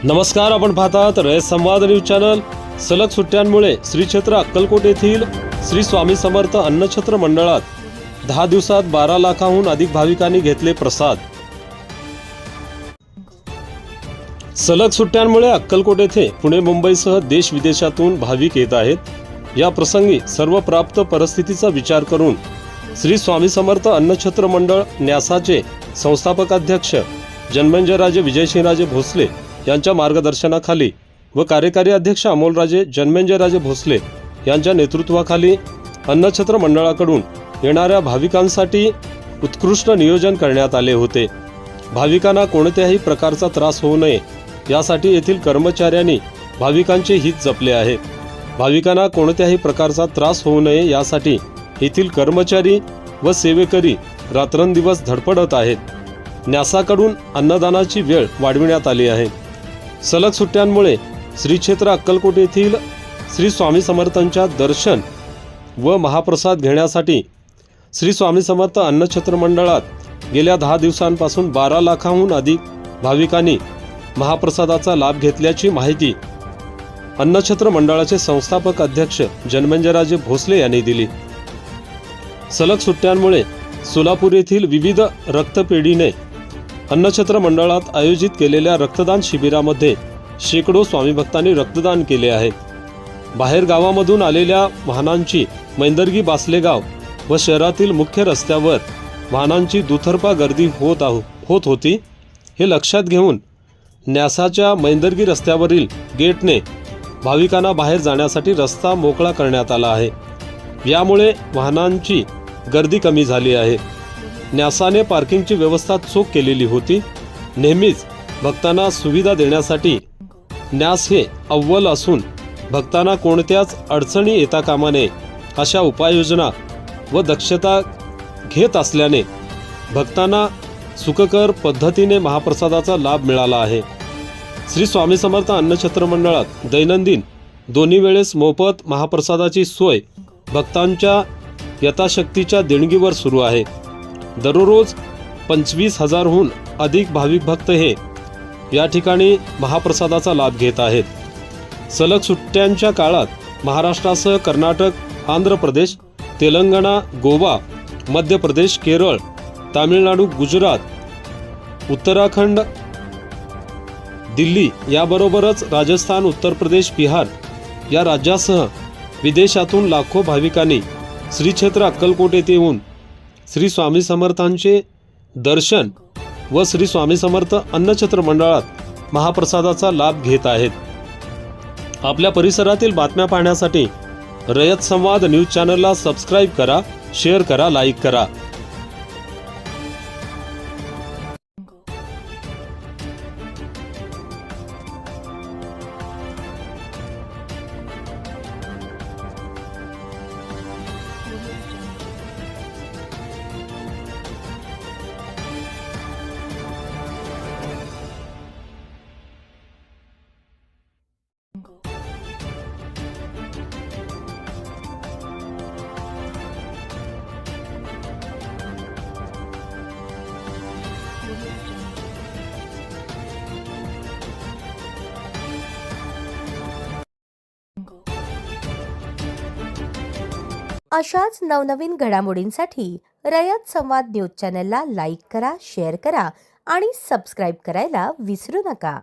नमस्कार, आपण पाहतात रयत संवाद न्यूज चॅनल। सलग सुट्ट्यांमुळे श्री क्षेत्र अक्कलकोट येथील श्री स्वामी समर्थ अन्नछत्र मंडळात 10 दिवसात 12 लाखाहून अधिक भाविकांनी घेतले प्रसाद। सलग सुट्ट्यांमुळे अक्कलकोट येथे पुणे मुंबईसह देश विदेशातून भाविक येत आहेत। या प्रसंगी सर्व प्राप्त परिस्थितीचा विचार करून श्री स्वामी समर्थ अन्नछत्र मंडळ न्यासाचे संस्थापक अध्यक्ष जन्मेजयराजे विजयसिंहराजे भोसले यांच्या मार्गदर्शनाखाली व कार्यकारी अध्यक्ष अमोलराजे जन्मेजयराजे भोसले यांच्या नेतृत्वाखाली अन्नछत्र मंडळाकडून येणाऱ्या भाविकांसाठी उत्कृष्ट नियोजन करण्यात आले होते। भाविकांना कोणत्याही प्रकारचा त्रास होऊ नये यासाठी येथील कर्मचाऱ्यांनी भाविकांचे हित जपले आहे। भाविकांना कोणत्याही प्रकारचा त्रास होऊ नये यासाठी येथील कर्मचारी व सेवेकरी रात्रंदिवस धडपडत आहेत। न्यासाकडून अन्नदानाची वेळ वाढविण्यात आली आहे। सलग सुट्ट्यांमुळे श्री क्षेत्र अक्कलकोट येथील श्री स्वामी समर्थांच्या दर्शन व महाप्रसाद घेण्यासाठी श्री स्वामी समर्थ अन्नछत्र मंडळात गेल्या 10 दिवसांपासून 12 लाखाहून अधिक भाविकांनी महाप्रसादाचा लाभ घेतल्याची माहिती अन्नछत्र मंडळाचे संस्थापक अध्यक्ष जन्मेजयराजे भोसले यांनी दिली। सलग सुट्ट्यांमुळे सोलापूर येथील विविध रक्तपेढीने अन्नछत्र मंडळात आयोजित केलेल्या रक्तदान शिबिरामध्ये शेकडो स्वामी भक्तांनी रक्तदान केले आहे। बाहेर गावामधून आलेल्या वाहनांची मैंदर्गी बासलेगाव व शहरातील मुख्य रस्त्यावर वाहनांची दुतर्फा गर्दी होत होती। हे लक्षात घेऊन न्यासाच्या मैंदर्गी रस्त्यावरील गेटने भाविकांना बाहेर जाण्यासाठी रस्ता मोकळा करण्यात आला आहे। यामुळे वाहनांची गर्दी कमी झाली आहे। न्यासाने पार्किंगची व्यवस्था चोख केलेली होती। नेहमीच भक्तांना सुविधा देण्यासाठी न्यास हे अव्वल असून भक्तांना कोणत्याच अडचणी येता कामा नये अशा उपाययोजना व दक्षता घेत असल्याने भक्तांना सुखकर पद्धतीने महाप्रसादाचा लाभ मिळाला आहे। श्री स्वामी समर्थ अन्नछत्र मंडळात दैनंदिन दोन्ही वेळेस मोफत महाप्रसादाची सोय भक्तांच्या यथाशक्तीच्या देणगीवर सुरू आहे। दररोज 25,000हून अधिक भाविक भक्त हे या ठिकाणी महाप्रसादाचा लाभ घेत आहेत। सलग सुट्ट्यांच्या काळात महाराष्ट्रासह कर्नाटक, आंध्र प्रदेश, तेलंगणा, गोवा, मध्य प्रदेश, केरळ, तामिळनाडू, गुजरात, उत्तराखंड, दिल्ली याबरोबरच राजस्थान, उत्तर प्रदेश, बिहार या राज्यासह विदेशातून लाखो भाविकांनी श्री क्षेत्र अक्कलकोट येथे येऊन श्री स्वामी समर्थांचे दर्शन व श्री स्वामी समर्थ अन्नछत्र मंडळात महाप्रसादाचा लाभ घेत आहेत। आपल्या परिसरातील बातम्या पाहण्यासाठी रयत संवाद न्यूज चॅनलला सबस्क्राईब करा, शेअर करा, लाईक करा। अशाच नवनवीन घडामोडींसाठी रयत संवाद न्यूज चॅनलला लाईक करा, शेअर करा आणि सबस्क्राईब करायला विसरू नका।